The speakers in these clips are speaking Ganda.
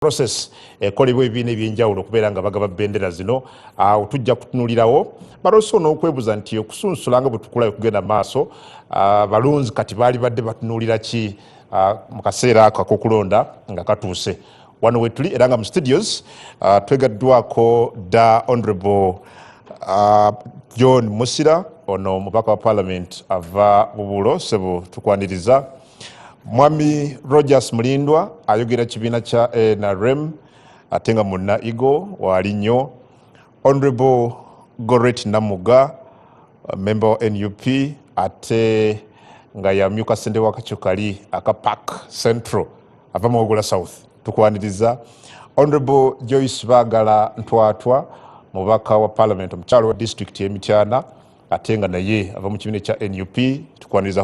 process ekolebwa ebibiina ebyenjawulo okubeera nga bagaba bendera zino tujja kutunulirawo baloso n'okwebuza nti okusunsula nga bwe tukulayo kugenda maaso balonzi kati baali badde batunulira ki mu kaseera ako ak'okulonda nga katuuse wano we tuli era nga mu studios twegaddwako da Honorable John Musira ono mubaka wa Parliament ava Bubulo sebo tukwaniriza Mwami Rogers Mulindwa ayogera kibiina kya NRM atenga munna Igo wali nnyo Honorable Goret Namuga member wa NUP ate nga yamyuka sende wakachokali aka Park Central ava Mwogola South tukwaniriza Honorable Joyce Bagala Ntwatwa mubaka wa Parliament omukyalo wa district y'Emityana atenga naye ava mu kibiina kya NUP tukwaniriza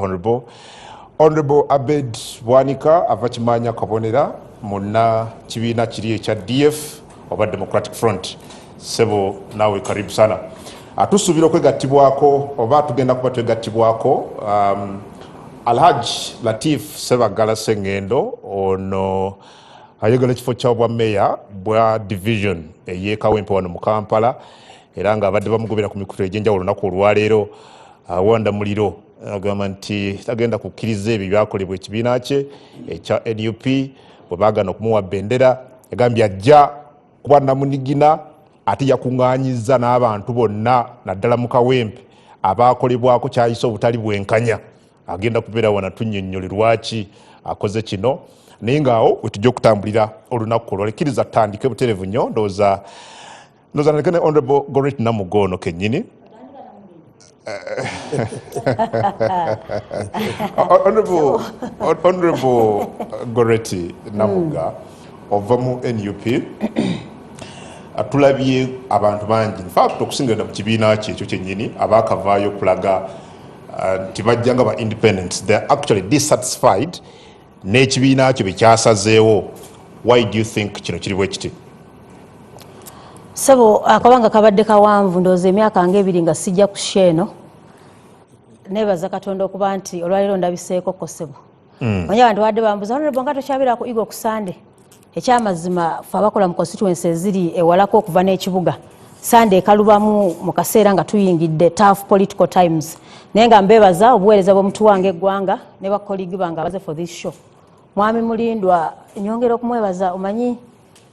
Honorable Abed Bwanika ava Kimanya Kabonera munna kibiina kiri ekya DF oba Democratic Front sebo nawe karibu sana atusubira okwegattibwako oba tugenda kuba twegattibwako Alhaj Latif Sebagala Sengendo ono ayogera ekifo kya bwa meya bwa division ey'Ekawempe wano mu Kampala era nga abadde bamugobera ku mikutu egy'enjawulo olunaku olwaleero Wanda Muliro agamba nti tagenda kukkiriza ebyo byakolebwa ekibiina kye ekya NUP bwe baagana okumuwa bendera egambye ajja kuba namunigina ate yakuŋŋaanyiza n'abantu bonna naddala mu Kawempe abaakolebwako kyayisa obutali bwenkanya agenda kubeera wana tunnyonnyole lwaki akoze kino naye ngaawo we tujja okutambulira olunaku olwalekkiriza tutandike buterevu nnyo ndowooza nalekane Honorable Goret Namuga ono kennyini Honorable Goret Namuga ova mu NUP atulabye abantu bangi in fact okusingira mu kibiina kye ekyo kyennyini abaakavaayo okulaga nti bajja nga ba independents they are actually dissatisfied n'ekibiina kyo bye kyasazeewo. Why do you think kino kiri bwe kiti? Sebo akabanga kabadde kawanvu ndowooza emyaka ng'ebiri nga sijja ku sheeno nebaza Katonda okuba nti olwaleero ndabiseeko ko Sebo onye abantu badde bambuza Honorable nga tokyabira ku Igo ku Sunday ekyamazima fe abakola mu constituency eziri ewalako okuva n'ekibuga Sunday ekalubamu mu kaseera nga tuyingidde tough political times naye nga mbebaza obuweereza bw'omuntu wange eggwanga ne bakoligi bange abaze for this show. Mwami Mulindwa nyongera okumwebaza omanyi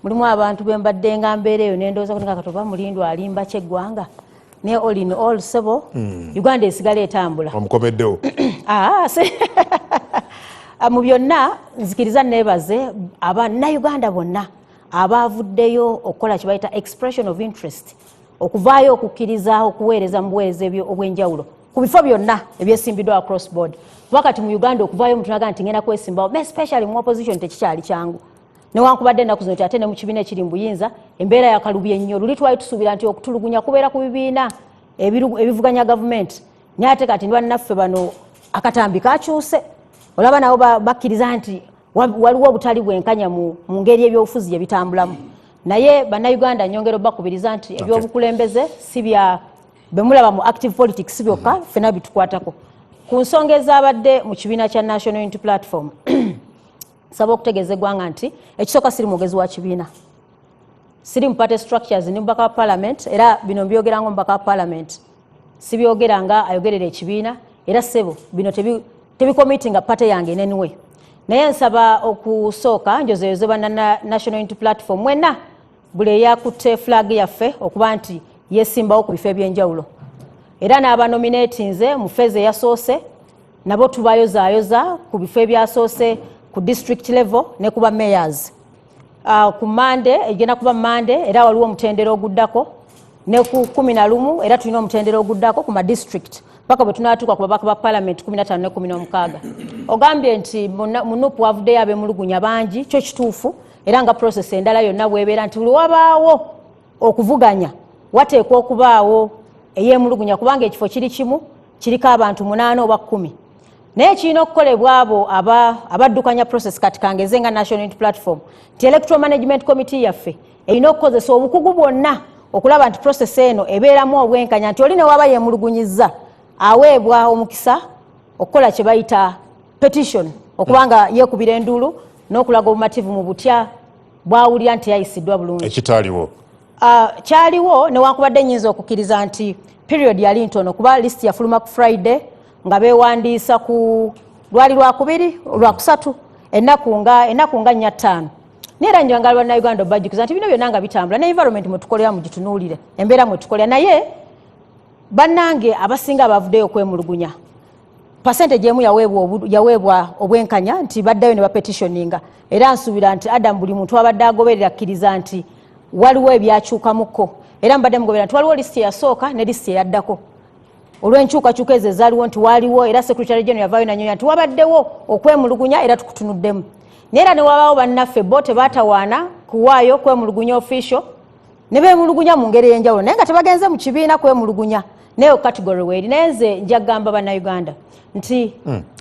mulimu abantu bembadde nga mbeera eyo nendowooza kuti nga Katoba Mulindwa alimba kyeggwanga naye all in all Sebo Uganda esigala etambula omukomeddewo mu byonna nzikiriza nebaze Uganda bonna abavuddeyo okukola kye bayita expression of interest okuvaayo okukkiriza okuweereza mu buweereza obw'enjawulo ku bifo byonna ebyesimbiddwa across board wakati mu Uganda okuvaayo omuntu naga nti ngenda kwesimbawo especially mu opposition tekikyali kyangu newankubadde ennaku zino ate ne mu kibiina ekiri mu buyinza embeera yakalubye nnyo luli twali tusuubira nti okutulugunya kubeera ku bibiina ebivuganya gavumenti naye ate kati ndi bannaffe bano akatambi kakyuse olaba nabo bakkiriza nti waliwo obutali bwenkanya mu ngeri ebyobufuzi gye bitambulamu naye bannayuganda nyongera bakubiriza nti ebyobukulembeze si bya bemulaba mu active politics si byokka ffena bitukwatako ku nsonga ezabadde mu kibiina kya National Unity Platform saba okutegeeza eggwanga nti ekisooka siri mwogezi wa kibiina siri mu party structures ni mubaka wa Parliament era bino mbyogera nga mubaka wa Parliament si byogera nga ayogerera ekibiina era Sebo bino tebikomitinga party yange nenwe naye nsaba okusooka njozeyoze banna National Unity Platform mwena buli eyakutte flag yaffe okuba nti yesimbawo ku bifo ebyenjawulo era n'abanominati nze mu feezi eyasoose nabo tubayozaayoza ku bifo ebyasoose ku district level ne kuba mayors ku Monday egenda kuba Monday era waliwo omutendero oguddako ne ku 11 era tulina omutendero oguddako ku ma district paka bwe tunaatuuka ku babaka ba Parliament 15 ne 16 ogambye nti munupu wavuddeyo ab'emulugunya bangi kyo kituufu era nga process endala yonna bwebeera nti buli wabaawo okuvuganya wateekwa okubaawo ey'emulugunya kubanga ekifo kiri kimu kiriko abantu 8 oba 10 naye kirina okukolebwa abo abaddukanya process kati kangeze nga National Unity Platform ti Electoral Management Committee yaffe erina okukozesa obukugu bwonna okulaba nti process eno ebeeramu obwenkanya nti oli ne waba yeemulugunyizza aweebwa omukisa okukola kye bayita petition okubanga yeekubira enduulu n'okulaga obumativu mu butya bwawulira nti yayisiddwa bulungi ekitaliwo kyaliwo newankubadde nnyinza okukkiriza nti period yali ntono kuba list yafuluma ku Friday nga beewandiisa ku lwali lwakubiri lwakusatu ennaku nga 4-5 neera njagala bannayuganda obajjukiza nti bino byonna nga bitambula ne environment mwetukolera mugitunuulire embeera mwetukolera naye bannange abasinga abavuddeyo okwemulugunya percentage emu yaweebwa obwenkanya nti baddayo ne bapetitioninga era nsuubira nti Adam buli muntu abadde agoberera akkiriza nti waliwo ebyakyukamukko era mbadde mugoberera nti waliwo lisiti eyasooka ne lisiti eyaddako olw'enkyukakyuka ezo ezaaliwo nti waliwo era secretary general yavaayo nanyonya nti wabaddewo okwemulugunya era tukutunuddemu neera ne wabaawo bannaffe bo tebaatawaana kuwaayo kwemulugunya official ne beemulugunya mu ngeri ey'enjawulo naye nga tebagenze mu kibiina kwemulugunya naye category weeri naye nze nja kugamba bannayuganda nti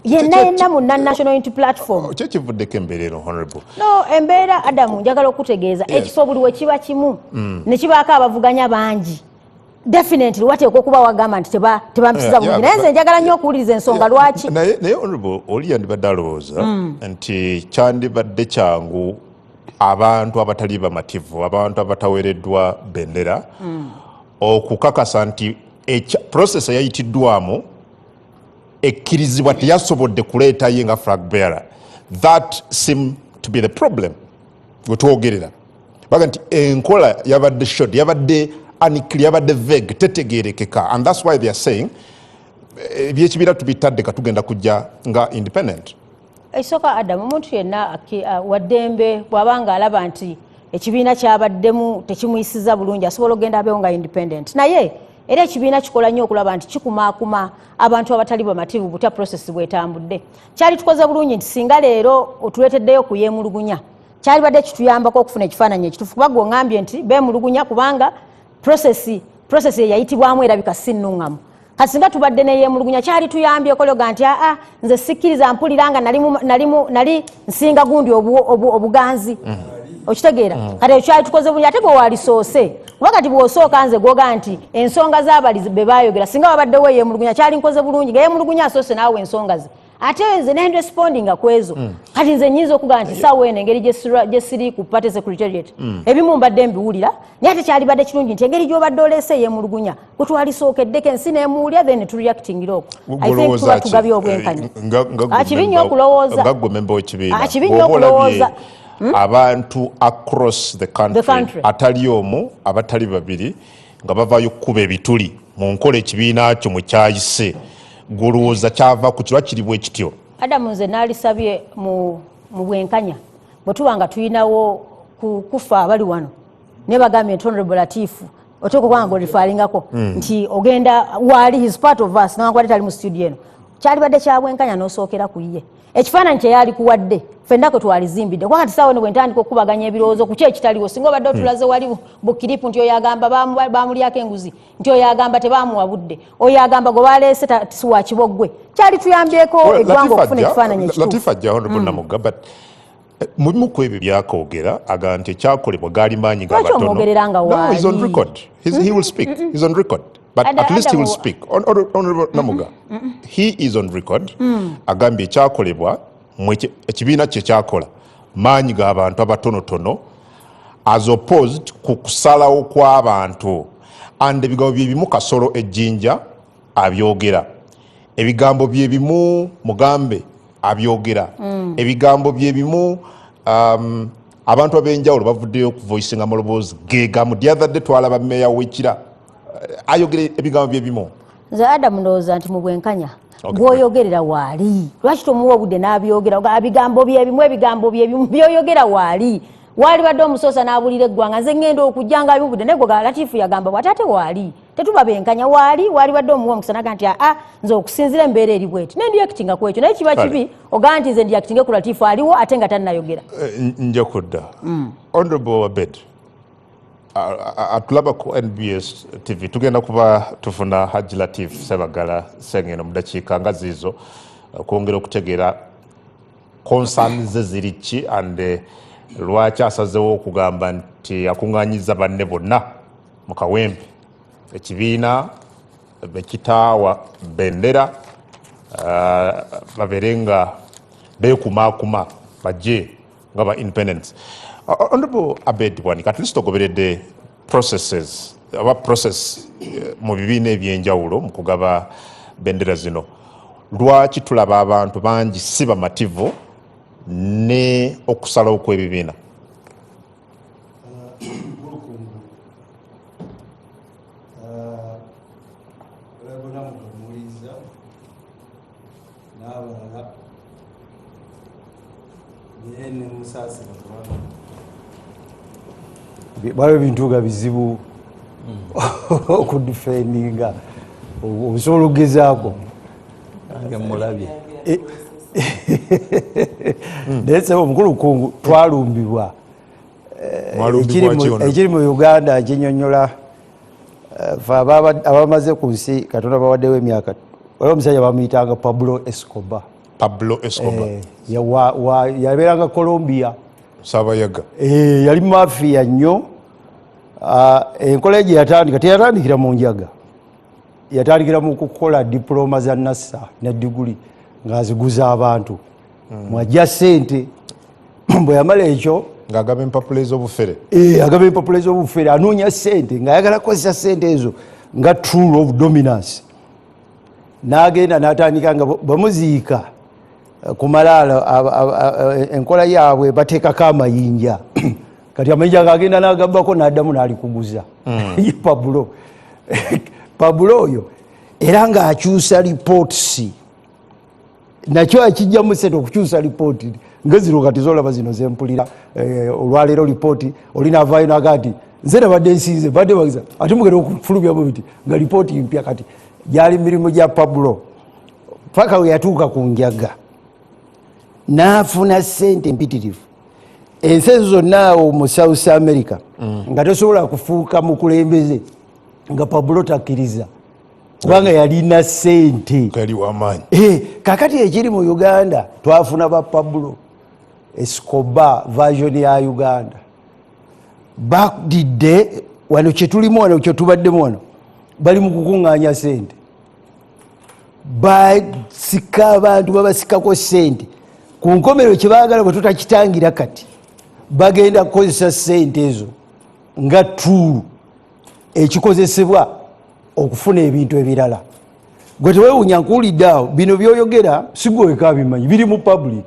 yenna mu national unity platform kyekivuddeko embeera eno honorable no embeera Adamu njagala okutegeeza ekifo buli we kiba kimu ne kibaako abavuganya bangi definitely wateekwa okuba wagamba nti tebampisiza bulungi naye nze njagala nnyo okuwuliriza ensonga lwaki naye honorable oli yandibadde alowooza nti kyandibadde kyangu abantu abatali bamativu abantu abataweereddwa bendera okukakasa nti process eyayitiddwamu ekkirizibwa teyasobodde kuleeta ye nga flag bearer. That seemed to be the problem gwetwogerera baga nti enkola yabadde short yabadde unclear yabadde vague tetegeerekeka and that's why they are saying ebyekibiina tubitadde katugenda kujja nga independent. Ekisooka Adam omuntu yenna waddembe bw'abanga alaba nti ekibiina kyabaddemu tekimuyisiza bulungi asobola okugenda abeewo nga independent naye era ekibiina kikola nnyo okulaba nti kikumaakuma abantu abatali bamativu butya process bwetambudde kyali tukoze bulungi nti singa leero otuleeteddeyo kuyeemulugunya kyali badde kituyambako okufuna ekifaananyi ekituufu kuba gweŋŋambye nti beemulugunya kubanga process eyayitibwamu erabika si nnuŋŋamu kati singa tubadde neyeemulugunya kyali tuyambyeko loga nti nze sikkiriza mpulira nga nali nsinga gundi obuganzi okitegeera kati ekyali tukoze bulungi ate gwe waalisoose kuba kati bw'osooka nze gwoga nti ensonga z'abalizi be baayogera singa wabaddewo yeemulugunya kyali nkoze bulungi nga yeemulugunya asoose naawe ensonga ze ate nze ne respondinga ku ezo kati nze nnyinza okugaa nti saawa eno engeri gye siri ku party secretariat ebimu mbadde mbiwulira naye ate kyali badde kirungi nti engeri gy'obadde oleese yeemulugunya gwe twalisookeddeko ensi neemuwulya then tureactingira okwo I think tuba tugabye obwenkanya kibi nnyo okulowooza kibi nnyo okulowooza abantu across the country atali omu abatali babiri nga bavayo kuba ebituli mu nkola ekibiina kyo mwe kyayise gulowooza kyava ku kirwa kiri bwe kityo. Adamu nze naalisabye mu bwenkanya bwe tuba nga tulinawo kufa abali wano ne bagambye nti Honorable Latifu oteeka okubanga ng'olifaalingako nti ogenda waali his part of us nawankubadde tali mu studio eno kyali badde kya bwenkanya n'osookera ku ye ekifaananyi kye yali kuwadde ffenna kwe twalizimbidde kubanga nti saawa eno bwe ntandika okukubaganya ebirowoozo ku ki ekitaliwo singa obadde otulaze wali bukiripu nti oyo agamba baamulyako enguzi nti oyo agamba tebaamuwabudde oyo agamba gwe baleese tisiwa kiboggwe kyali tuyambyeko eggwanga okufuna ekifaananyi ekituufu. Latifa ajja Honorable Namugga but mulimu ku ebyo byakoogera aga nti ekyakolebwa gaali maanyi ga batono. Lwaki omwogerera nga waali? He's on record. He will speak. He's on record. But at least he will speak. Honorable Namugga, he is on record. Agambye ekyakolebwa ekibiina kye kyakola maanyi g'abantu abatonotono as opposed ku kusalawo kw'abantu and ebigambo bye bimu Kasolo Ejjinja abyogera ebigambo bye bimu Mugambe abyogera ebigambo bye bimu abantu ab'enjawulo bavuddeyo okuvoicinga amaloboozi geegamu the other day twalaba meya w'ekira ayogera ebigambo bye bimu. Nze Adamu ndowooza nti mu bwenkanya gw'oyogerera waali lwaki tomuwa obudde n'abyogera ebigambo bye bimu by'oyogera waali badde omusoosa n'abulira eggwanga nze ngenda okujja nga abibudde naye gwe Latifu yagamba bw'ate ate waali tetuba benkanya waali badde omuwa omukisa naga nti nze okusinzira embeera eri bweti ne ndiyakitinga ku ekyo naye kiba kibi ogaa nti nze ndiyakitinge ku Latifu aliwo ate nga tannayogera. Nja kudda Honorable Abed atulaba ku NBS TV tugenda kuba tufuna Haji Latif Sebagala Sengeno mu dakiika nga ziizo kwongera okutegeera concerns ze ziri ki and lwaki asazeewo okugamba nti akuŋŋaanyiza banne bonna mu kawempe ekibiina bekitaawa bendera babeere nga beekumaakuma bajje nga ba independence. Honorable Abed Bwanika, at least ogoberedde process mu bibiina ebyenjawulo mu kugaba bendera zino. Lwaki tulaba abantu bangi si bamativu ne okusalawo kw'ebibiina? Waliwo ebintu nga bizibu okudifendinga osobola okugezaako mulabye naye omukulu kungu twalumbibwa ekiri mu Uganda nkinyonnyola fe abamaze ku nsi Katonda bawaddewo emyaka waliwo omusajja bamuyitanga Pablo Escobar yabeeranga Colombia Saabayaga yali mafiya nnyo. Enkola gye yatandika teyatandikira mu njaga, yatandikira mu kukola diploma za nasa ne diguli ng'aziguza abantu mwajja ssente. Bwe yamala ekyo ng'agaba empapula ez'obufere, agaba empapula ez'obufere, anoonya ssente ng'ayagala kukozesa ssente ezo nga tool of dominance. N'agenda n'atandika nga bamuziika ku malaalo enkola yaabwe bateekako amayinja kati amayinja ng'agenda n'agabbako n'addamu n'alikuguza. Pablo oyo era ng'akyusa reports, nakyo akijjamu ssente okukyusa lipooti ngezino kati zolaba zino zempulira olwaleero lipooti olinaavaayo naga nti nze nabadde nsinze badde bagiza ate mugenda okufulumyamu biti nga lipooti mpya. Kati gyali mirimu gya Pablo paka we yatuuka ku njaga n'afuna ssente mpitirivu. Ensi ezo zonna awo mu South America nga tosobola kufuuka mukulembeze nga Pablo takkiriza kubanga yalina ssente, gali w'amaanyi. Kakati ekiri mu Uganda twafuna ba Pablo Escobar version ya Uganda badidde wano kyetulimu wano kyetubaddemu wano bali mu kukuŋŋaanya ssente, basika abantu babasikako ssente ku nkomero kyebaagala bwe tutakitangira kati bagenda kukozesa ssente ezo nga tuulu ekikozesebwa okufuna ebintu ebirala. Gwe tewewuunya nkuwulidde awo bino byoyogera sigweka bimanyi biri mu public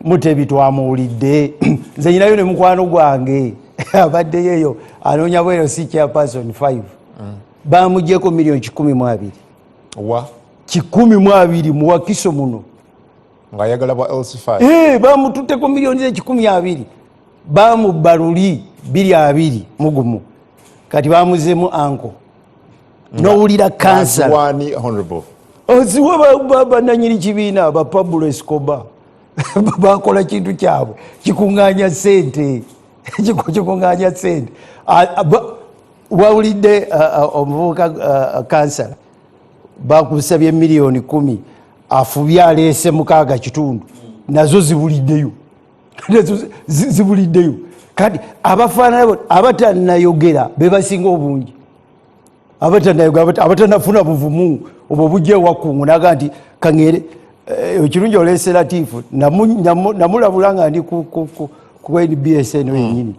mutebitwamuwulidde. Nze nyinayo ne mukwano gwange abaddeyo eyo anoonya bwero si chairperson 5 bamuggyeko million 12 120 mu Wakiso muno ng'ayagala bwa LC5 bamututteko million 12 bamubba luli 220 mugumu kati bamuzemu anko n'owulira kansala oziwa bananyini kibiina ba Pablo Escobar bakola kintu kyabwe kikuŋŋaanya ssente kikuŋŋaanya ssente. Wawulidde omuvubuka kansala bakusabye million 10 afubye aleese 6.5 nazo zibuliddeyo zibuliddeyo. Kati abafaanana abatannayogera be basinga obungi, abatanafuna buvumu obwo bujja wakungu naga nti kaŋŋere ekirungi oleese Latifu namulabula nga ndi ku NBSN wenyini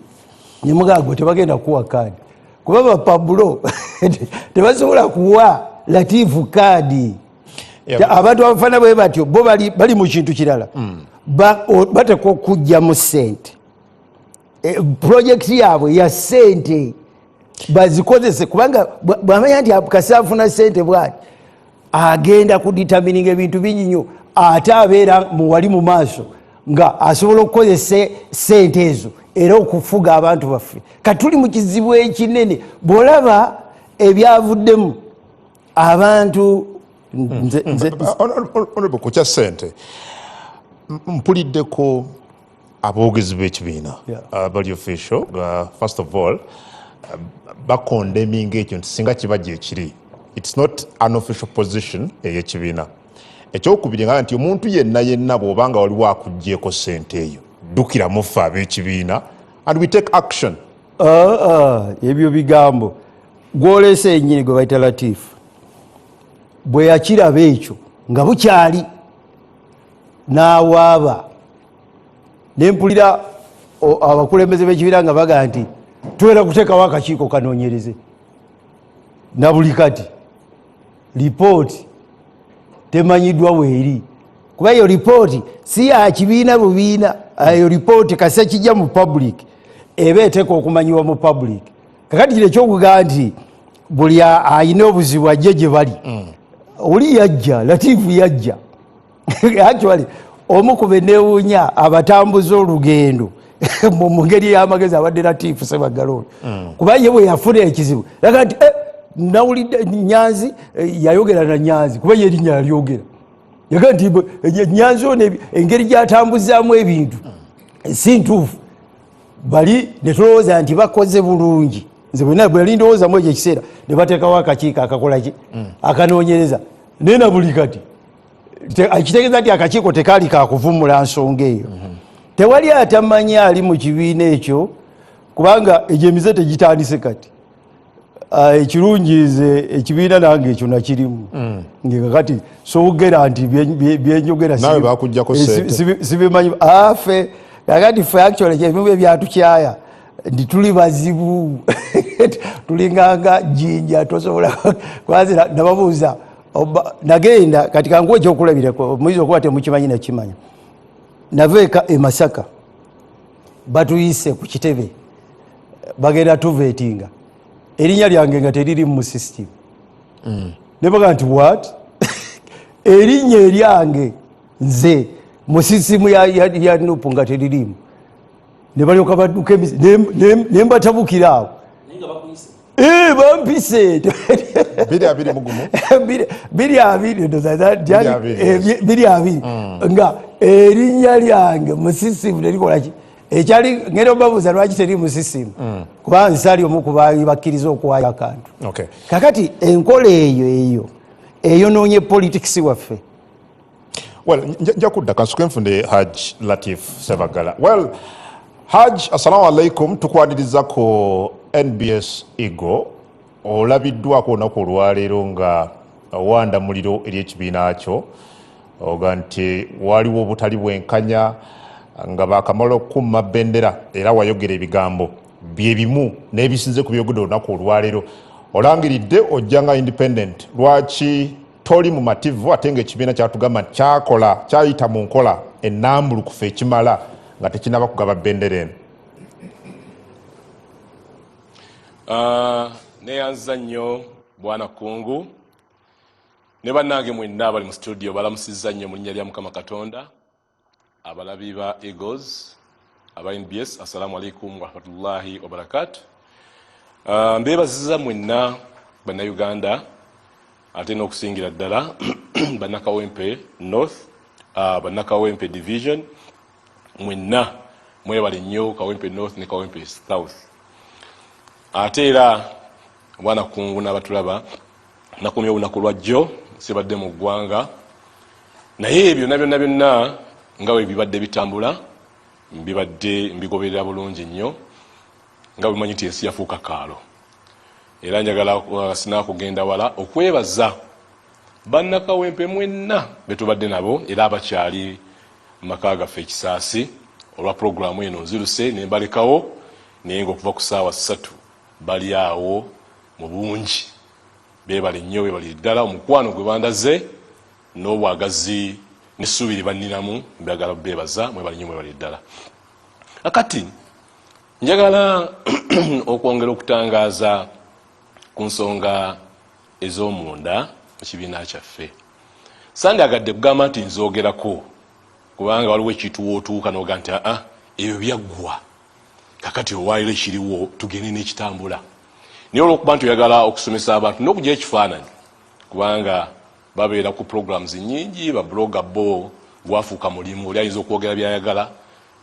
nyemugagwe tebagenda kuwa kaadi kuba ba Pablo tebasobola kuwa Latifu kaadi. Abantu abafaana bwe batyo bo bali mu kintu kirala batekwa okujjamu ssente. Projekiti yaabwe ya ssente bazikozese kubanga bwamanya nti kasi afuna ssente bwati agenda kuditamininga ebintu bingi nnyo ate abeera muwali mu maaso nga asobola okukozesa ssente ezo era okufuga abantu baffe. Kati tuli mu kizibu ekinene bw'olaba ebyavuddemu abantu ku kya ssente mpuliddeko aboogezi b'ekibiina bali official first of all bakondeminga ekyo nti singa kibajja ekiri it's not an official position ey'ekibiina. Ekyokubiri nga nti omuntu yenna bw'obanga waliwo akuggyeko ssente eyo ddukira muffe ab'ekibiina and we take action. Ebyo bigambo gwoleese ennyini gwe bayita Latifu bwe yakiraba ekyo nga bukyali n'awaaba nempulira abakulembeze b'ekibiina nga baga nti tuwera kuteekawo akakiiko kanoonyereze na buli kati lipooti temanyiddwa weeri kuba eyo lipooti si ya kibiina bubiina eyo lipooti kasa kijja mu public eba eteeka okumanyibwa mu public kakati kino ekyokugamba nti buli ayina obuzibu ajje gye bali oli yajja Latifu yajja actually omu ku benewuunya abatambuza olugendo mu ngeri y'amagezi abadde Latifu Ssebaggala oyo kuba ye bwe yafuna ekizibu laga nti nawulidde Nyanzi yayogera na Nyanzi kuba ye erinnya yalyogera yaga nti Nyanzi ono engeri gy'atambuzaamu ebintu si ntuufu bali ne tulowooza nti bakoze bulungi nze bwe bwe ndowoozamu ekyo ekiseera ne bateekawo akakiiko akakola ki akanoonyereza naye na buli kati kitegeeza nti akakiiko tekaali kakuvumula nsonga eyo tewali atamanyi ali mu kibiina ekyo kubanga egyo emize tegitandise kati ekirungi nze ekibiina nange ekyo nakirimu ngekakati soogera nti byenjogera sibimanyi afe kakati fe actually ebimu ebyatukyaya ndi tuli bazibu tulinganga jinja tosobola kwanza nababuuza nagenda kati kanguwe ekyokulabirako muyiza okuba temukimanyi nakimanya naveeka e Masaka batuyise ku kitebe bagenda tuveetinga erinnya lyange nga teriri mu system ne baga nti what erinnya eryange nze mu system ya Nuupu nga teririmu ne balyoka badduka ne mbatabukira awo bampise 2 nga erinnya lyange mu system nerikola ekyali ngenda obabuuza lwaki teri mu system kuba nsali omu kubaali bakkiriza okuwaayo akantu kakati enkola eyo noonye politics waffe nja kudda kansuke nfunde Haj Latif Ssebaggala. Well, Haj, assalamu alaikum, tukwaniriza ko NBS Eagle olabiddwako olunaku olwaleero nga wanda muliro eri ekibiina kyo oga nti waliwo obutali bwenkanya nga bakamala okukuma bendera era wayogera ebigambo bye bimu n'ebisinze ku byogedde olunaku olwaleero olangiridde ojjanga independent lwaki toli mu mativu ate nga ekibiina kyatugamba kyakola kyayita mu nkola ennambulukufu ekimala nga tekinaba kugaba bendera eno? Neyanza nnyo Bwana Kungu ne bannange mwenna abali mu studio balamusizza nnyo mu linnya lya Mukama Katonda abalabi ba Eagles aba NBS assalamu alaikum wa rahmatullahi wa barakatuh. Mbeebazizza mwenna bannayuganda ate n'okusingira ddala bannakawempe North bannakawempe Division mwenna mwebale nnyo Kawempe North ne Kawempe South. Ate era Bwana Kungu n'abatulaba nakumya olunaku lwajjo sibadde mu ggwanga naye ebyo byonna nga bwe bibadde bitambula mbibadde mbigoberera bulungi nnyo nga bimanyi nti ensi yafuuka kaalo era njagala sinakugenda wala okwebaza bannakawempe mwenna betubadde nabo era abakyali maka gaffe Ekisaasi olwa programu eno nziruse ne mbalekawo naye ng'okuva ku ssaawa 3 bali awo mu bungi beebale nnyo beebali ddala omukwano gwe bandaze n'obwagazi n'essuubiri banninamu mbagala beebaza mwebali nnyo mwebali ddala. Akati njagala okwongera okutangaaza ku nsonga ez'omunda mu kibiina kyaffe. Sandyagadde kugamba nti nzoogerako kubanga waliwo ekintu wootuuka n'oga nti ebyo byaggwa kakati owaayiro ekiriwo tugende n'ekitambula. Naye olw'okuba nti oyagala okusomesa abantu n'okugya ekifaananyi kubanga babeera ku programs nnyingi babloga bo gwafuuka mulimu oli ayinza okwogera byayagala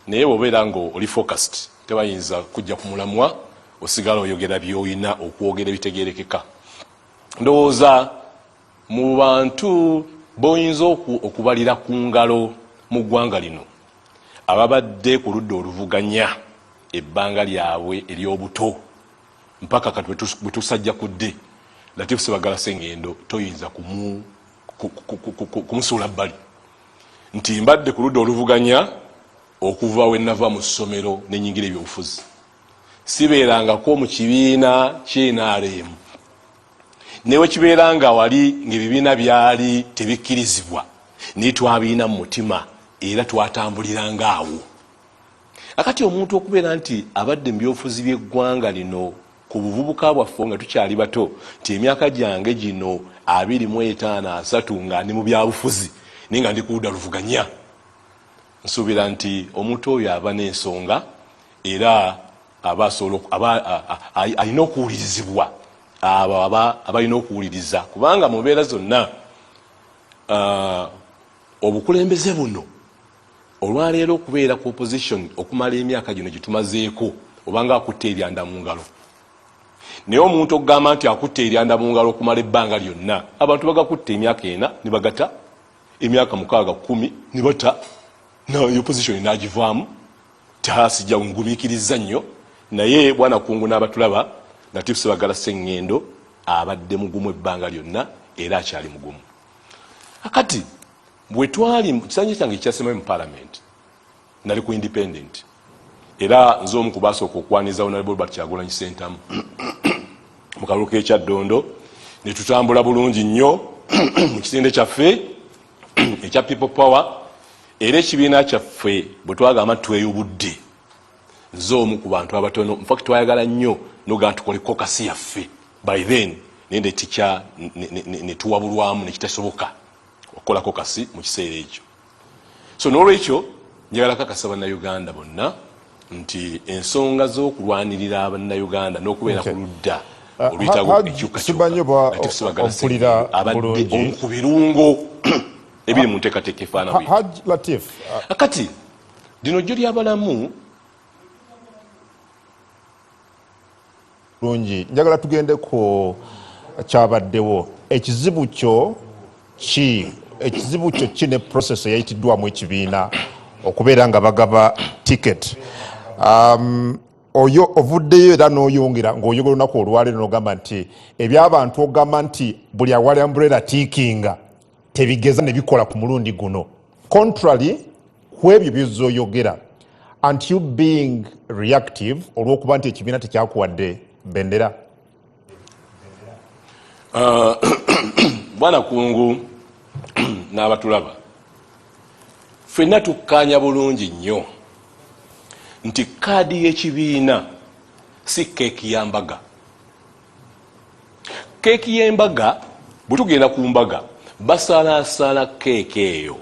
naye bw'obeera nga oli focused tebayinza kujja ku mulamwa osigala oyogera by'olina okwogera ebitegeerekeka. Ndowooza mu bantu boyinza okubalira ku ngalo mu ggwanga lino ababadde ku ludda oluvuganya ebbanga lyabwe ery'obuto mpaka kati bwe tusajja kudde Latifu Ssebaggala Ssengendo toyinza kumusuula bbali nti mbadde ku ludda oluvuganya okuva we nava mu ssomero ne nyingira ebyobufuzi sibeerangako mu kibiina ky'NRM newe kibeeranga wali ng'ebibiina byali tebikkirizibwa naye twabiina mu mutima era twatambuliranga awo. Akati omuntu okubeera nti abadde mu byobufuzi by'eggwanga lino ku buvubuka bwaffe nga tukyali bato nti emyaka gyange gino 25-30 nga ndi mu byabufuzi naye nga ndi ku ludda luvuganya, nsuubira nti omuntu oyo aba n'ensonga era alina okuwulirizibwa abo abalina okuwuliriza, kubanga mu mbeera zonna obukulembeze buno olwaleero okubeera ku opposition okumala emyaka gino gitumazeeko obanga akutte eryanda mu ngalo. Naye omuntu okugamba nti akutte eryanda mu ngalo okumala ebbanga lyonna, abantu bagakutte emyaka 4 ne bagata, emyaka 6-10 ne bata, opposition n'agivaamu. Sijja ngumiikiriza nnyo, naye bwana Kungu n'abatulaba Latif Ssebaggala Sseŋŋendo abadde mugumu ebbanga lyonna era akyali mugumu. Akati bwe twali mu kisanja kyange ekyasembayo mu Parliament nali ku independent era nze omu ku baasooka okwaniza Honorable Robert Kyagulanyi Ssentamu mu kalulu k'ekyaddondo ne tutambula bulungi nnyo mu kisinde kyaffe ekya People Power era ekibiina kyaffe bwe twagamba tweyubudde nze omu ku bantu abatono. In fact twayagala nnyo noga tukole kokasi yaffe by then nende tikya ne tuwabulwamu ne kitasoboka okukola kokasi mu kiseera ekyo. So n'olwekyo njagala kakasa bannayuganda bonna nti ensonga z'okulwanirira abannayuganda n'okubeera ku ludda oluyitawo ekyukakyuka abadde omu ku birungo ebiri mu nteekateeka efaana bwe. Akati lino jjo ly'abalamu lungi njagala tugende ku kyabaddewo ekizibu kyo ne process eyayitiddwamu ekibiina okubeera nga bagaba ticket. Oyo ovuddeyo era n'oyongera ng'oyogera olunaku olwaleero n'ogamba nti eby'abantu ogamba nti buli awali umbrella tiikinga tebigeza ne bikola ku mulundi guno. Contrary ku ebyo by'ozoyogera, aren't you being reactive olw'okuba nti ekibiina tekyakuwadde bendera? Bwana Kungu n'abatulaba ffenna tukkaanya bulungi nnyo nti kaadi y'ekibiina si keeki ya mbaga. Keeki y'embaga bwe tugenda ku mbaga basalaasala keeki eyo,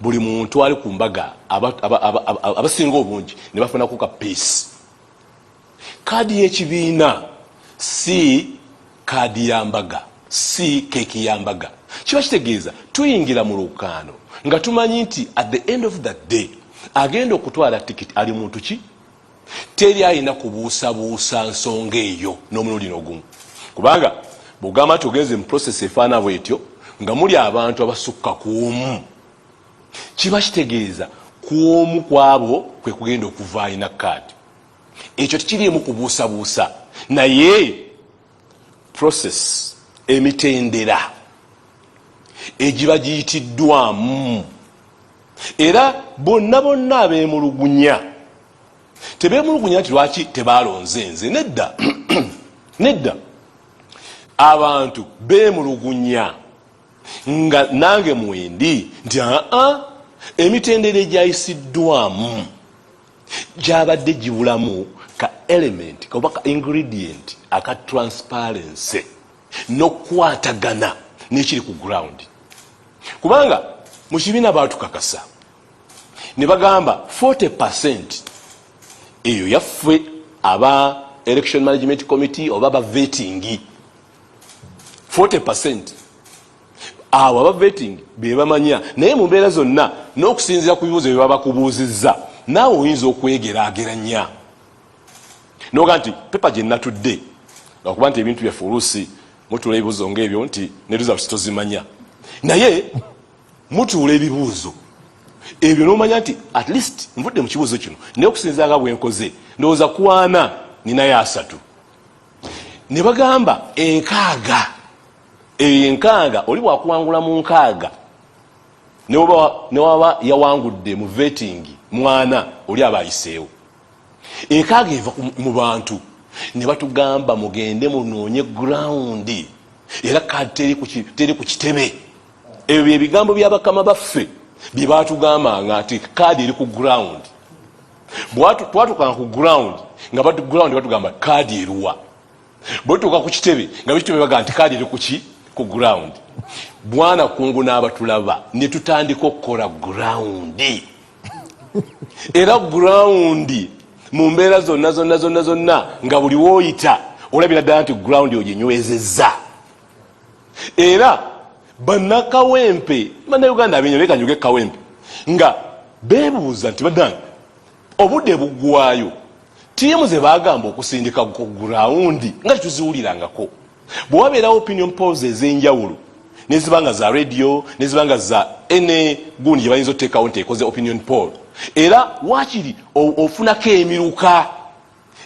buli muntu ali ku mbaga abasinga obungi ne bafunako ka piisi. Kaadi y'ekibiina si kaadi ya mbaga, si keeki ya mbaga. Kiba kitegeeza tuyingira mu lukaano nga tumanyi nti at the end of the day agenda okutwala tikiti ali muntu ki, teri alina kubuusabuusa nsonga eyo n'omulundi n'ogumu. Kubanga bw'ogamba nti ogenze mu process efaana bwetyo nga muli abantu abasukka ku omu, kiba kitegeeza ku omu kwabo kwe kugenda okuva alina kaadi. Ekyo tekiriimu kubuusabuusa, naye process emitendera egiba giyitiddwamu era bonna abeemulugunya tebeemulugunya nti lwaki tebalonze nze. Nedda nedda, abantu beemulugunya nga nange mwendi nti emitendera egyayisiddwamu gyabadde gibulamu ka element oba ka ingredient aka transparency n'okukwatagana n'ekiri ku ground. Kubanga mu kibiina baatukakasa ne bagamba 40% eyo yaffe aba election management committee oba aba vetting, 40% abo aba vetting be bamanya. Naye mu mbeera zonna n'okusinziira ku bibuuzo bye baba bakubuuzizza naawe oyinza okwegeraageranya noga nti pepa gye natudde okuba nti ebintu byaffe oluusi mutuula ebibuuzo ng'ebyo nti ne results tozimanya, naye mutuula ebibuuzo ebyo n'omanya nti at least nvudde mu kibuuzo kino naye okusinziira nga bwe nkoze ndowooza kwana ninayo 3. Ne bagamba 6. Eyo 6 oli bwakuwangula mu 6 ne waba yawangudde mu vetting mwana oli abayiseewo enkaaga eva mu bantu ne batugamba mugende munoonye ground era kati teri ku kitebe. Ebyo bye bigambo bya bakama baffe bye baatugambanga ati kaadi eri ku ground. Bwatutukanga ku ground nga batugamba kaadi eruwa. Bwatutuuka ku kitebe nga bitebe baga nti kaadi eri ku ground. Bwana Kungu n'abatulaba ne tutandika okukola ground. Era ground mu mbeera zonna nga buli wooyita olabira ddala nti ground oginywezezza. Era bannakawempe bannayuganda abenyewe kanyuge kawempe nga beebuuza nti baddange obudde buggwayo tiimu ze baagamba okusindika ku ground nga tetuziwulirangako. Bwe wabeerawo opinion polls ez'enjawulo nezibanga za radio nezibanga za ene gundi gye bayinza oteekawo nti ekoze opinion poll, era waakiri ofunako emiruka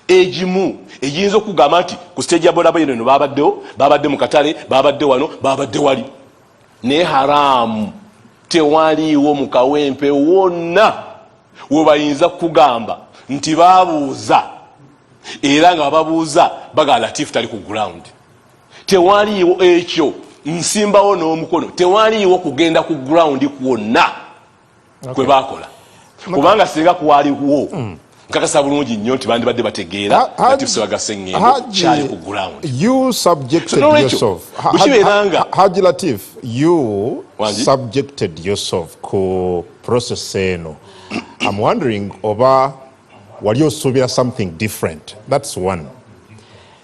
egimu egiyinza okugamba nti ku stage ya bodaboda eno babadde mu katale babadde wano babadde wali, naye haramu tewaliiwo mu kawempe wonna we bayinza kugamba nti babuuza era nga babuuza baga Latifu tali ku ground. Tewaliiwo ekyo nsimbawo n'omukono, tewaliiwo kugenda ku ground kwonna kwe bakola kubanga singa kuwaliwo nkakasa bulungi nnyo nti bandibadde bategeera Latifu Ssebaga ngendo kyali ku ground. You subjected yourself. Haji Latif, you subjected yourself ku process eno. I'm wondering oba wali osuubira something different. That's one.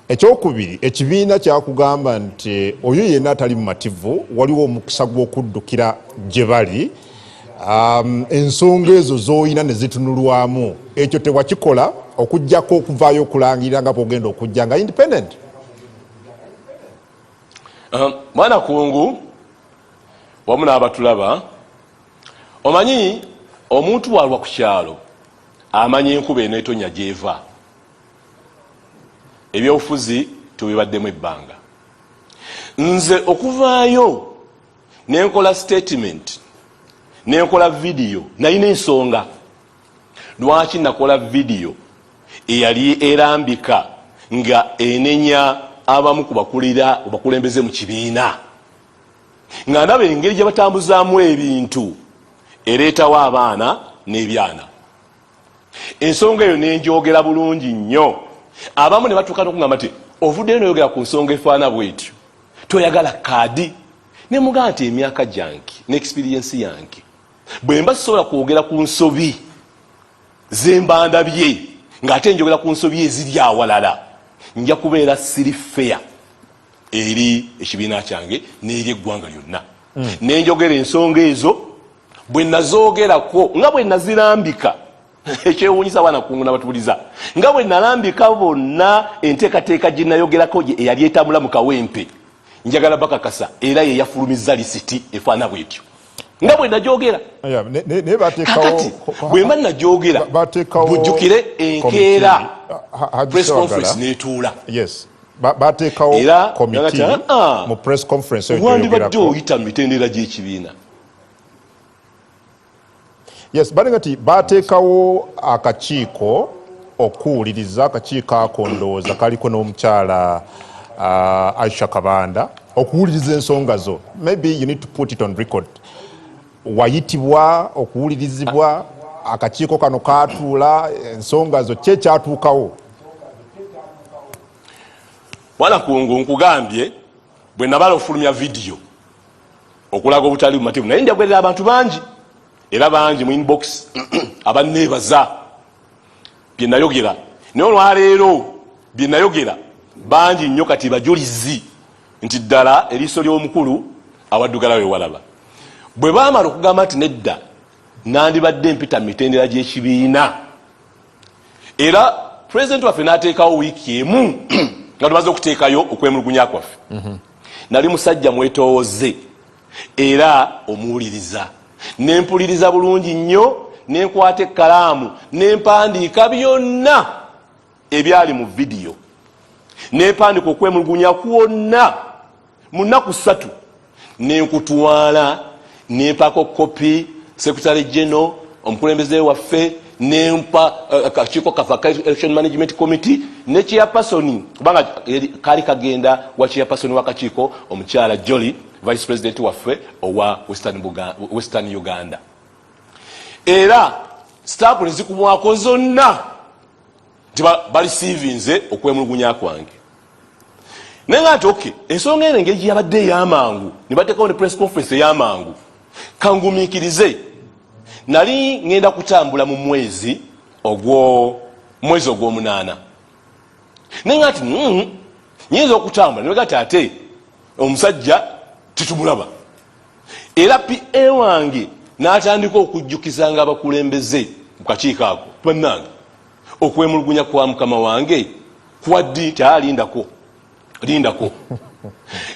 Ekyokubiri, ekibiina kyakugamba nti oyo yenna atali mumativu waliwo omukisa gw'okuddukira gye bali, ensonga ezo z'oyina ne zitunulwamu, ekyo tewakikola okujjako okuvaayo okulangirira nga bw'ogenda okujja nga independent. Bwana Kungu wamu n'abatulaba, omanyi omuntu walwa ku kyalo amanyi enkuba eno etonnya gy'eva. Ebyobufuzi tubibaddemu ebbanga. Nze okuvaayo nenkola statement nenkola video nalina ensonga. Lwaki nakola video eyali erambika nga enenya abamu ku bakulembeze mu kibiina nga ndaba engeri gye batambuzaamu ebintu ereetawo abaana n'ebyana. Ensonga eyo nenjogera bulungi nnyo. Abamu ne batuuka n'okugamba nti ovuddeyo noyogera ku nsonga efaana bwetyo toyagala kaadi. Ne mugamba nti emyaka gyange ne experience yange bwe mba sisobola kwogera ku nsobi zembandabye ng'ate njogera ku nsobi eziri awalala, nja kubeera siri fair eri ekibiina kyange n'eri eggwanga lyonna. Nenjogera ensonga ezo bwe nazoogerako nga bwe nazirambika. Ekyewuunyisa Bwana Kungu n'abatubuliza nga bwe nalambika bonna enteekateeka gye nayogerako eyali etambula mu kawempe, njagala bakakasa era ye yafulumizza lisiti efaana bwetyo nga bwe najogera. Kakati bwe mba najogera bujjukire enkeera press conference n'etuula. Bateekawo committee mu press conference wandibadde oyita mu mitendera gy'ekibiina. Yes, balingati bateekawo akakiiko okuwuliriza, akakiiko ako ndowooza kaliko n'omukyala Aisha Kabanda okuwuliriza ensonga zo. Maybe you need to put it on record. Wayitibwa okuwulirizibwa, akakiiko kano kaatuula, ensonga zo kye kyatuukawo. Bwana Kungu nkugambye bwe nabala ofulumya video okulaga obutali bumativu naye njagwerera abantu bangi era bangi mu inbox abanneebaza bye nayogera, naye olwaleero bye nayogera bangi nnyo kati bajulizi nti ddala eriiso ly'omukulu awaddugala we walaba. Bwe baamala okugamba nti nedda nandibadde mpita mu mitendera gy'ekibiina, era pulezidenti waffe n'ateekawo wiiki emu nga tumaze okuteekayo okwemulugunya kwaffe. Nali musajja mwetoowoze era omuwuliriza, nempuliriza bulungi nnyo, nenkwata ekkalaamu nempandiika byonna ebyali mu vidiyo, nempandiika okwemulugunya kwonna mu nnaku 3, nenkutwala nempako kopi Secretary General omukulembeze waffe nempa akakiiko kafa election management committee ne chairperson kubanga kali kagenda wa chairperson w'akakiiko omukyala Jolly vice president waffe owa Western Uganda era staff nezikubwako zonna balisiivinze okwemulugunya kwange naye nga nti okay ensonga eno engeri yabadde ey'amangu ne bateekawo ne press conference ey'amangu kangumiikirize nali ngenda kutambula mu mwezi ogw'omunaana naye nga nti nyinza okutambula nebega ti ate omusajja titumulaba era PA wange n'atandika okujjukizanga abakulembeze mu kakiiko ako bannange okwemulugunya kwa mukama wange kwaddi tyalindako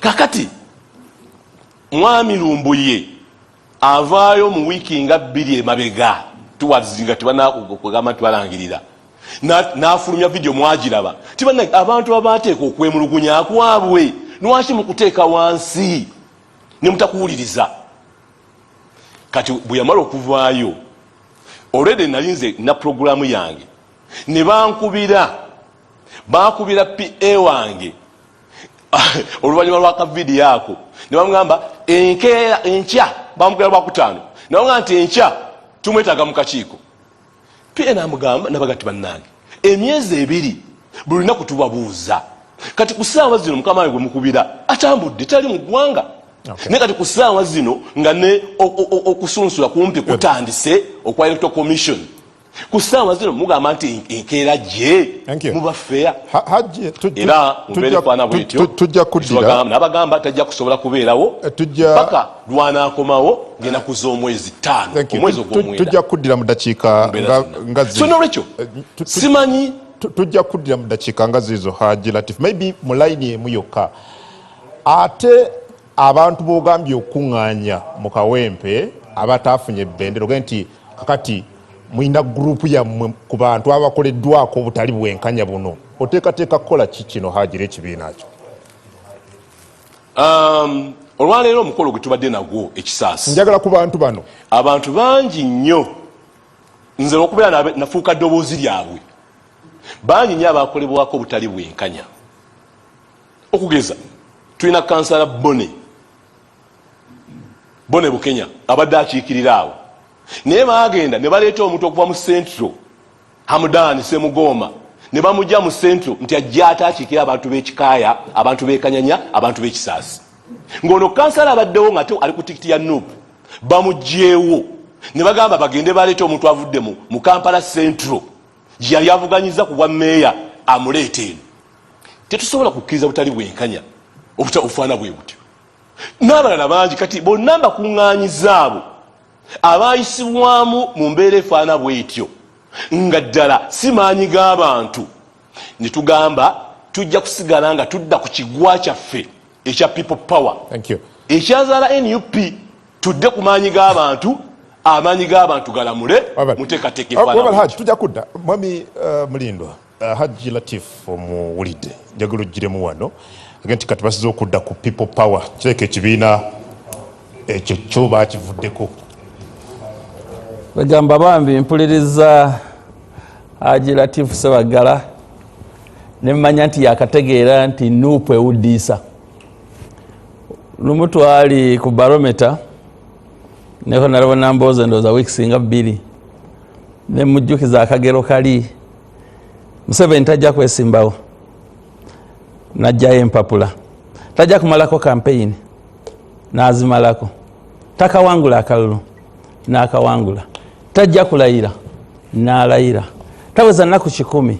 kakati mwami Lumbuye avaayo mu wiiki nga 2 emabega tuwazinga tibanakugamba tubalangirira n'afulumya video mwagiraba tibanna abantu abateeka okwemulugunya kwabwe nwaki mukuteeka wansi ne mutakuwuliriza kati bwe yamala okuvaayo already nalinze na programu yange ne bankubira PA wange oluvannyuma lw'aka video ako ne bamugamba enkya bamugamba lwakutaano ne bamugamba nti enkya tumwetaaga mu kakiiko PA namugamba nabagati bannange emyezi 2 buli lunaku tubabuuza kati ku ssaawa zino mukama wange gwe mukubira atambudde tali mu ggwanga naye kati ku ssaawa zino nga ne okusunsula kumpi kutandise okwa electoral commission ku ssaawa zino mugamba nti enkeera gye mubafeya era mubeere faana bwetyo nabagamba tajja kusobola kubeerawo paka lwanaakomawo ng'enaku z'omwezi 5 omwezi ogw'omwenda tujja kuddira mu dakiika nga so nolwekyo simanyi tujja kuddira mu dakiika nga zizo Haji Latif maybe mu layini emu yokka ate abantu b'ogambye okuŋŋaanya mu kawempe abataafunye ebbendera oge nti kakati mwina gurupu yammwe ku bantu abakoleddwako obutali bwenkanya buno oteekateeka kukola ki kino Haji ekibiina kyo olwaleero omukolo gwe tubadde nagwo ekisaasi njagala ku bantu bano abantu bangi nnyo nze okubeera nafuuka ddoboozi lyabwe bangi nnyo abakolebwako obutali bwenkanya okugeza tulina kansala Bone Bukenya abadde akiikirira awo naye baagenda ne baleeta omuntu okuva mu Central Hamudani Semugoma ne bamujja mu Central nti ajja ataakiikira abantu b'ekikaaya abantu b'ekanyanya abantu b'ekisaasi ng'ono kansala abaddewo nga ali ku tikiti ya Nuupu bamugjeewo ne bagamba bagende baleeta omuntu avudde mu Kampala Central gye yali avuganyiza ku bwa mmeeya amuleeta eno tetusobola kukkiriza butali bwenkanya obufaana bwe butyo n'abalala bangi kati bonna mbakuŋŋaanyiza abo abayisibwamu mu mbeera efaana bwetyo nga ddala si maanyi g'abantu ne tugamba tujja kusigala nga tudda ku kigwa kyaffe ekya people power ekyazaala NUP tudde ku maanyi g'abantu amaanyi g'abantu galamule muteekateeka efaana tujja kudda mwami Mulindwa Haji Latif omuwulidde njagala oggiremu wano agenti kati basize okudda ku people power kireka ekibiina ekyo kyo baakivuddeko bagamba bambi mpuliriza Haji Latif Ssebaggala ne mmanya nti yakategeera nti Nuupu ewuddiisa lumu twali ku barometa neko nalabona mboozi ndowooza wiiki singa 2 ne mujjukiza akagero kali Museveni tajja kwesimbawo najjayo empapula tajja kumalako campaign n'azimalako takawangula akalulu n'akawangula tajja kulayira n'alayira taweza nnaku 10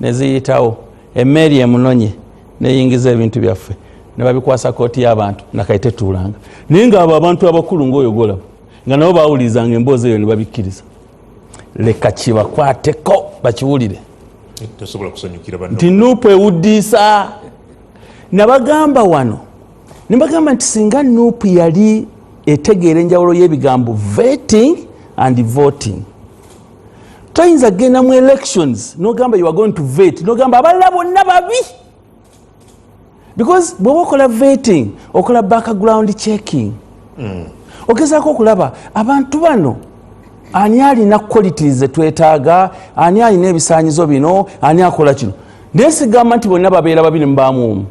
neziyitawo emmeeri emunonye neyingiza ebintu byaffe ne babikwasa kooti y'abantu nakaite tuulanga naye ng'abo abantu abakulu ng'oyogolaba nga nabo baawulirizanga emboozi eyo ne babikkiriza leka kibakwateko bakiwulire nti Nuupu ewuddiisa nabagamba wano nibagamba nti singa Nuupu yali etegeera enjawulo y'ebigambo vetting and voting toyinza genda mu elections nogamba you are going to vote nogamba abalala bonna babi because bw'oba okola vetting okola background checking ogezaako okulaba abantu bano ani alina qualities zetwetaaga, ani alina ebisaanyizo bino, ani akola kino. Nesigamba nti bonna babeera babiri mubaamu omu.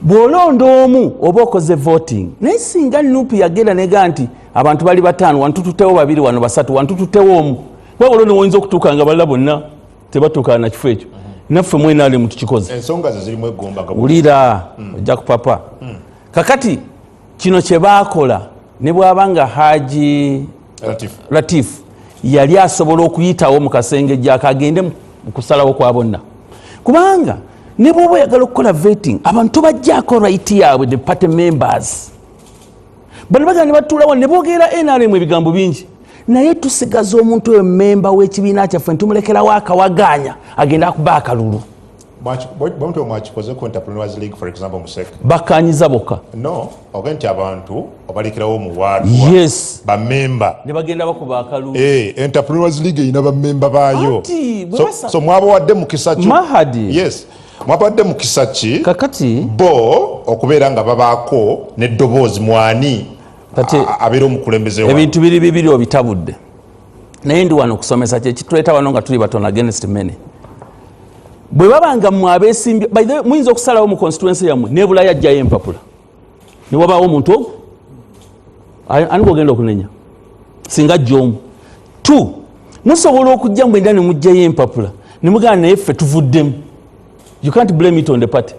Bw'olonda omu oba okoze voting, naye singa Nuupu yagenda nega nti abantu bali bataano, wano tututewo babiri, wano basatu, wano tututewo omu, wabula newoyinza okutuuka nga balala bonna tebatuukana na kifo ekyo. Naffe mwenaale mu tukikoze. Ensonga ze zirimu eggomba. Wulira ojja kupapa. Kakati kino kye baakola ne bw'abanga Haji Latif yali asobola okuyitawo mu kasengejja akagende mu kusalawo kwa bonna. Kubanga ne bw'oba oyagala okukola vetting, abantu bajjaako right yaabwe, the party members. Bano bagala ne batuulawo ne boogera NRM ebigambo bingi. Naye tusigaza omuntu oyo memba w'ekibiina kyaffe tumulekerawo akawaganya agenda akuba akalulu. Bw'omuntu mwakikoze ku Entrepreneurs League for example Museka. Bakkaanyiza bokka. No, ogenti abantu obalekerawo mu waadu. Yes. Bamemba. Ne bagenda bakuba akalulu. Entrepreneurs League erina bamemba baayo. So mwabawadde mukisa ki? Mahadi. Yes. Mwabawadde mukisa ki? Kakati. Bo okubeera nga babaako n'eddoboozi mwani. Abeera omukulembeze wa. Ebintu biri bibiri obitabudde. Naye ndi wano okusomesa kye kituleta wano nga tuli batono against many. Bwe babanga mmwe abeesimbye, by the way, muyinza okusalawo mu constituency yammwe nebulayo ajjayo empapula. Ne wabaawo omuntu ogwo ani gwogenda okunenya singa ajja omu. 2, musobola okujja mwenda ne mujjayo empapula ne mugamba naye ffe tuvuddemu. You can't blame it on the party.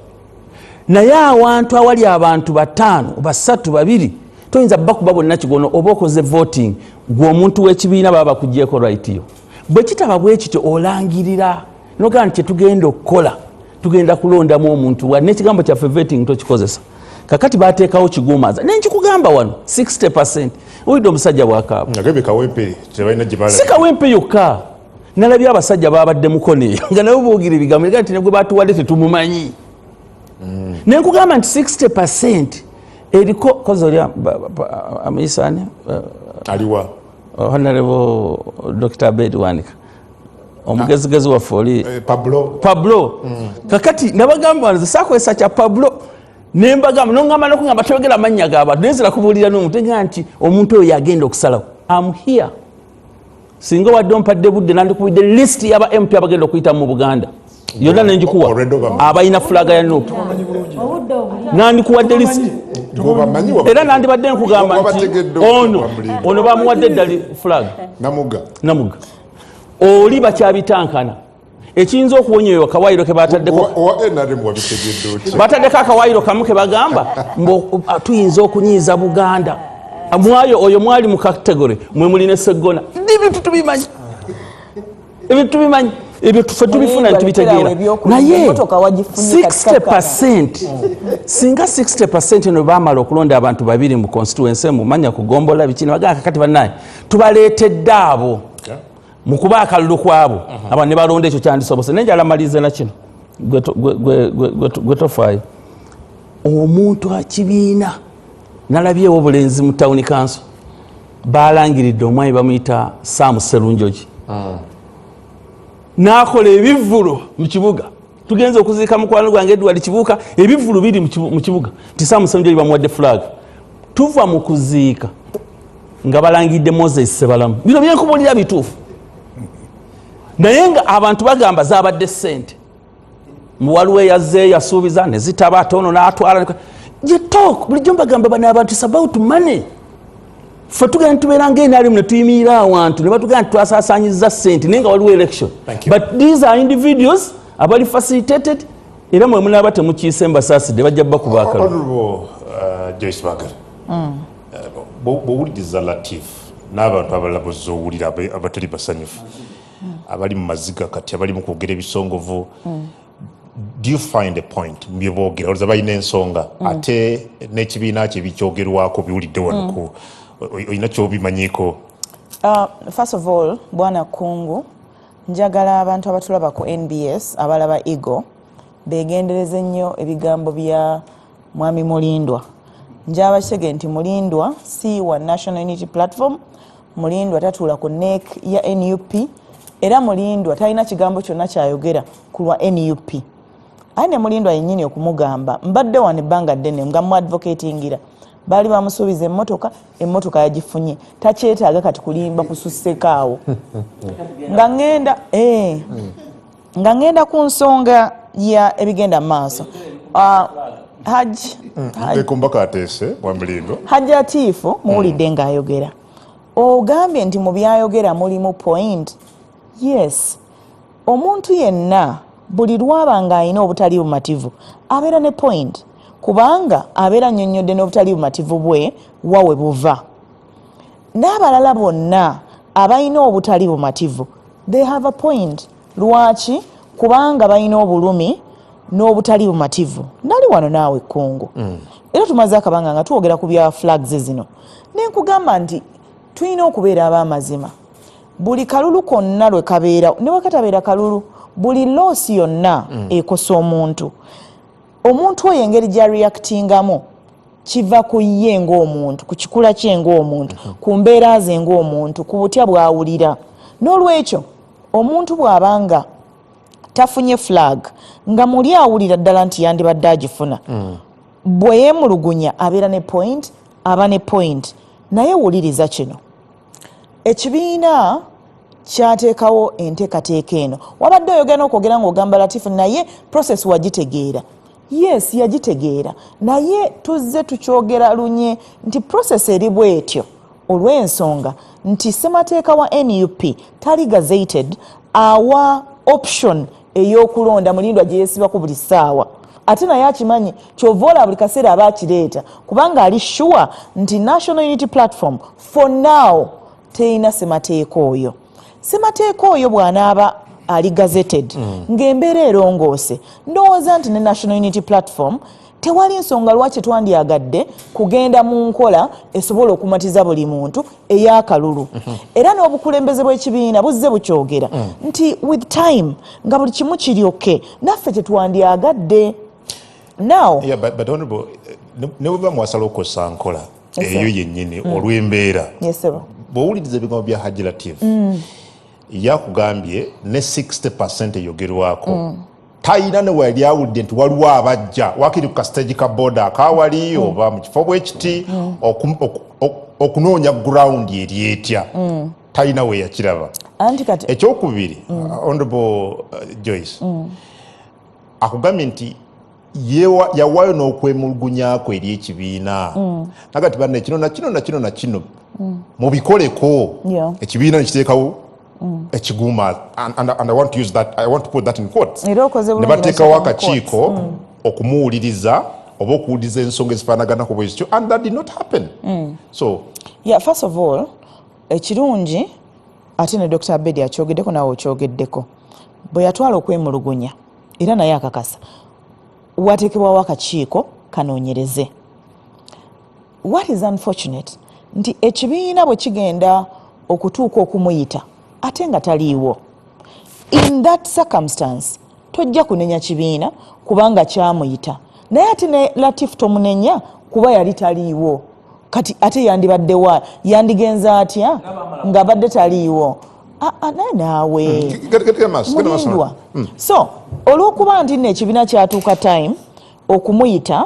Naye awantu awali abantu bataano, basatu, babiri, toyinza bakuba bonna kigono oba okoze voting gw'omuntu w'ekibiina baba bakuggyeko right yo. Bwe kitaba bwe kityo olangirira noga nti tugenda okukola, tugenda kulondamu omuntu wa n'ekigambo kyaffe vetting tokikozesa. Kakati bateekawo kigumaza nenkikugamba wano 60%. Owulidde omusajja bwakaaba si kawempe yokka, nalabye abasajja babadde mukono eyo nga nabo boogera ebigambo ega nti negwe batuwadde tetumumanyi. Nenkugamba nti 60% eriko kozi oli amuyisani aliwa Honorable Dr. Abed Wanika omugezigezi waffe oli Pablo. Kakati nabagamba nze saakozesa kya Pablo nembagamba nongamba nokugamba tebagera amannya g'abantu nenzira kubuulira n'omuntu nga nti omuntu oyo yagenda okusalawo. I'm here. Singa wadde ompadde budde nandikubidde list y'aba MP abagenda okuyita mu Buganda yonna nenjikuwa abalina fulaga ya Nuupu nandikuwadde list era nandibadde nkugamba nti ono bamuwadde ddali fulaga Namuga oli bakyabitankana ekiyinza okuwonya eyo akawaayiro ke bataddeko akawaayiro kamu ke bagamba tuyinza okunyiiza Buganda mwayo oyo mwali mu kategore mwe mulina Seggona ebintu tubimanyi ebyo tufe tubifuna ntibitegeera naye 60% singa 60% eno baamala okulonda abantu babiri mu constituency mumanya kugombola bikini bagamba kakati bannaye tubaleetedde abo mu kuba akalulu kwabo aba ne balonda ekyo kyandisobose naye njala malize na kino gwe tofaayo omuntu akibiina nalabyewo obulenzi mu town council balangiridde omwami bamuyita Sam Serunjogi nakola ebivvulo mu kibuga tugenze okuziika mukwano gwange Edward Kibuuka ebivvulo biri mu kibuga ti Sam Serunjogi bamuwadde flag tuva mu kuziika nga balangidde Moses Sebalamu bino byenkubulira bituufu naye nga abantu bagamba zabadde ssente muwaliwe yazze yasuubiza ne zitaba tono n'atwala you talk bulijjo mbagamba bano abantu it's about money ffe tugenda tubeera ng'enalimu ne tuyimirira awantu ne batugamba nti twasaasaanyiza ssente naye nga waliwo election but these are individuals abali facilitated era mwe munaaba temukiise mbasaasidde bajja bakuba akalulu. Joyce Bagala bw'owuliriza Latif n'abantu abalala bozza owulira abatali basanyufu abali mu maziga kati abali mu kwogera ebisongovu do you find a point mbyeboogera olza balina ensonga ate n'ekibiina kye bikyogerwako biwulidde wano olina kyobimanyiko? First of all, Bwana Kungu, njagala abantu abatulaba ku NBS abalaba Eagle begendereze nnyo ebigambo bya Mwami Mulindwa. Njaba kitegeeza nti Mulindwa si wa National Unity Platform, Mulindwa tatuula ku NEC ya NUP era Mulindwa talina kigambo kyonna kyayogera ku lwa NUP. Ane Mulindwa yennyini okumugamba mbadde wano ebbanga ddene nga mu advocatingira baali bamusuubiza emmotoka yagifunye takyetaaga kati kulimba kususseko nga ngenda ku nsonga ya ebigenda mu maaso. Hajji Atiifu muwulidde ng'ayogera ogambye nti mu byayogera mulimu point. Yes, omuntu yenna buli lwaba ng'alina obutali bumativu abeera ne point, kubanga abeera annyonnyodde n'obutali bumativu bwe wawe buva. N'abalala bonna abalina obutali bumativu they have a point. Lwaki? Kubanga balina obulumi n'obutali bumativu. Nali wano naawe Kkungu era tumaze akabanga nga twogera ku bya flags zino nenkugamba nti tulina okubeera ab'amazima. Buli kalulu konna lwe kabeera ne wekatabeera kalulu, buli loosi yonna ekosa omuntu oyo engeri gya reactingamu kiva ku ye ng'omuntu, ku kikula kye ng'omuntu, ku mbeera ze ng'omuntu, ku butya bw'awulira. N'olwekyo omuntu bw'abanga tafunye flag nga muli awulira ddala nti yandibadde agifuna, bwe yeemulugunya abeera ne point, aba ne point. Naye wuliriza kino, ekibiina kyateekawo enteekateeka eno. Wabadde oyogera n'okwogera ng'ogamba Latifu naye process wagitegeera. Yes, yagitegeera, naye tuzze tukyogera lunye nti process eri bwetyo olw'ensonga nti ssemateeka wa NUP tali gazetted awa option ey'okulonda Mulindwa gye yeesibako buli ssaawa. Ate naye akimanyi ky'ova buli kaseera aba akireeta kubanga ali sure nti National Unity Platform for now terina ssemateeka oyo. Ssemateeka oyo bw'anaaba ali gazetted ng'embeera erongoose, ndowooza nti ne National Unity Platform tewali nsonga lwaki twandyagadde kugenda mu nkola esobola okumatiza buli muntu ey'akalulu. Era n'obukulembeze bw'ekibiina buzze bukyogera nti with time nga buli kimu kiryoke naffe kyetwandyagadde. Now but honorable ne bwe mwasala okukosa nkola eyo yennyini olw'embeera bw'owuliriza ebigambo bya Hajji Latifu yakugambye ne 60% eyogerwako tayina ne wali awulidde nti waliwo abajja wakiri ku kastage ka boda akawali oba mu kifo bwekiti okunoonya ground eri etya tayina we yakiraba. Ekyokubiri honorable Joyce akugambye nti yawaayo n'okwemulugunyako eri ekibiina nagati banne kino na kino mubikoleko ekibiina nekiteekawo ekiguuma and I want to use that, I want to put that in quotes. Ne bateekawo akakiiko okumuwuliriza oba okuwuliriza ensonga ezifaanaganako bwe zityo and that did not happen. So first of all ekirungi ate ne Dr. Abedi akyogeddeko nawe okyogeddeko bwe yatwala okwemulugunya era naye akakasa wateekebwawo akakiiko kanoonyereze. What is unfortunate nti ekibiina bwe kigenda okutuuka okumuyita ate nga taliiwo. In that circumstance tojja kunenya kibiina kubanga kyamuyita, naye ate ne Latifu tomunenya kuba yali taliiwo. Kati ate yandibaddewa yandigenza atya nga badde taliiwo? Naawe Mulindwa. So olw'okuba nti n'ekibiina kyatuuka time okumuyita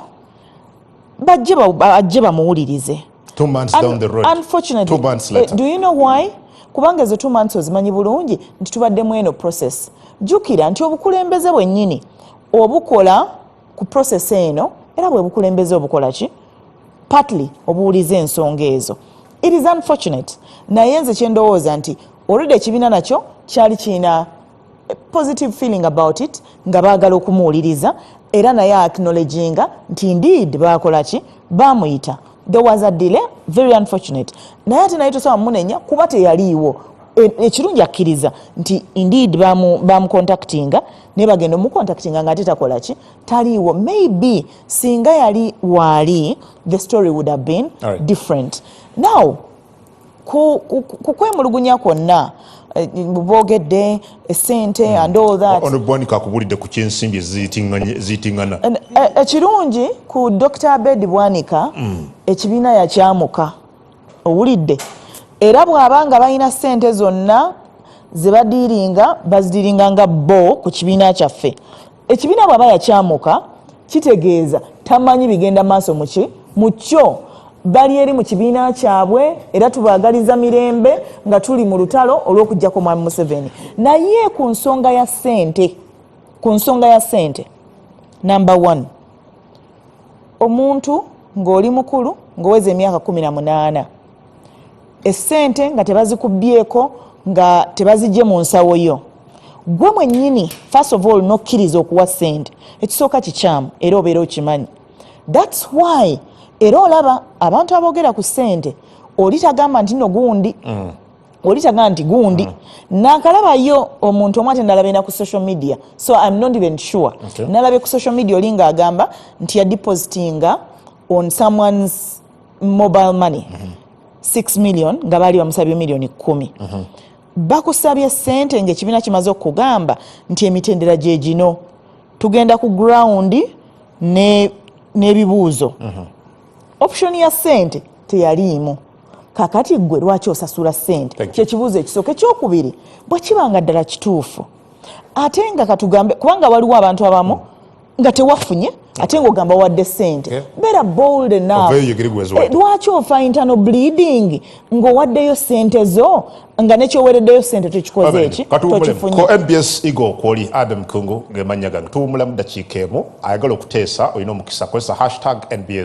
bajje bamuwulirize. 2 months down the road. Unfortunately, 2 months later. Do you know why? Kubanga ezo 2 months ozimanyi bulungi nti tubaddemu eno process. Jjukira nti obukulembeze bwennyini obukola ku process eno era bwe bukulembeze obukola ki? Partly obuwuliza ensonga ezo. It is unfortunate. Naye nze kye ndowooza nti already ekibiina nakyo kyali kirina positive feeling about it nga baagala okumuwuliriza era naye acknowledginga nti indeed baakola ki? Baamuyita. There was a delay, very unfortunate. Naye ate naye tosaba munenya kuba teyaliiwo. Ekirungi akkiriza nti indeed bamucontactinga naye bagenda omucontactinga nga ate takola ki? Taliiwo. Maybe singa yali waali the story would have been different. Now ku kwemulugunya kwonna boogedde essente and all that. Ono bwanika akubulidde ku kyensimbi ziitingana. Ekirungi ku Dr. Abedi Bwanika ekibiina yakyamuka owulidde era bw'abanga balina ssente zonna ze bazidiringa nga bo ku kibiina kyaffe. Ekibiina bw'aba yakyamuka kitegeeza tamanyi bigenda maaso mu kyo bali eri mu kibiina kyabwe era tubaagaliza mirembe nga tuli mu lutalo olw'okujjako mwami Museveni. Naye ku nsonga ya ssente, number 1, omuntu ng'oli mukulu ng'oweza emyaka 18 essente nga tebazikubyeko nga tebazijje mu nsawo yo, gwe mwennyini first of all nokkiriza okuwa ssente, ekisooka kikyamu era obeera okimanyi. That's why era olaba abantu aboogera ku ssente oli tagamba nti no gundi oli tagamba nti gundi nakalabayo omuntu omu ate nalabena ku social media, so I'm not even sure. Nalabe ku social media oli ng'agamba nti yadepositinga on someone's mobile money 6 million nga baali bamusabye milioni 10. Bakusabye ssente ng'ekibiina kimaze okugamba nti emitendera gye gino tugenda ku ground n'ebibuuzo. Option ya ssente teyaliimu. Kakati gwe lwaki osasula ssente? Kyekibuuzo ekisooka. Ekyokubiri, bwe kibanga ddala kituufu ate nga katugambe kubanga waliwo abantu abamu nga tewafunye ate ng'ogamba wadde ssente, beera bold enough. Lwaki ofa internal bleeding ng'owaddeyo ssente zo nga nekyowereddeyo ssente tekikoze eki tokifunye. Ko MBS Eagle kwoli Adam Kungu ng'emanya gange tuwumulamu ddakiika emu ayagala okuteesa olina omukisa kozesa #NBS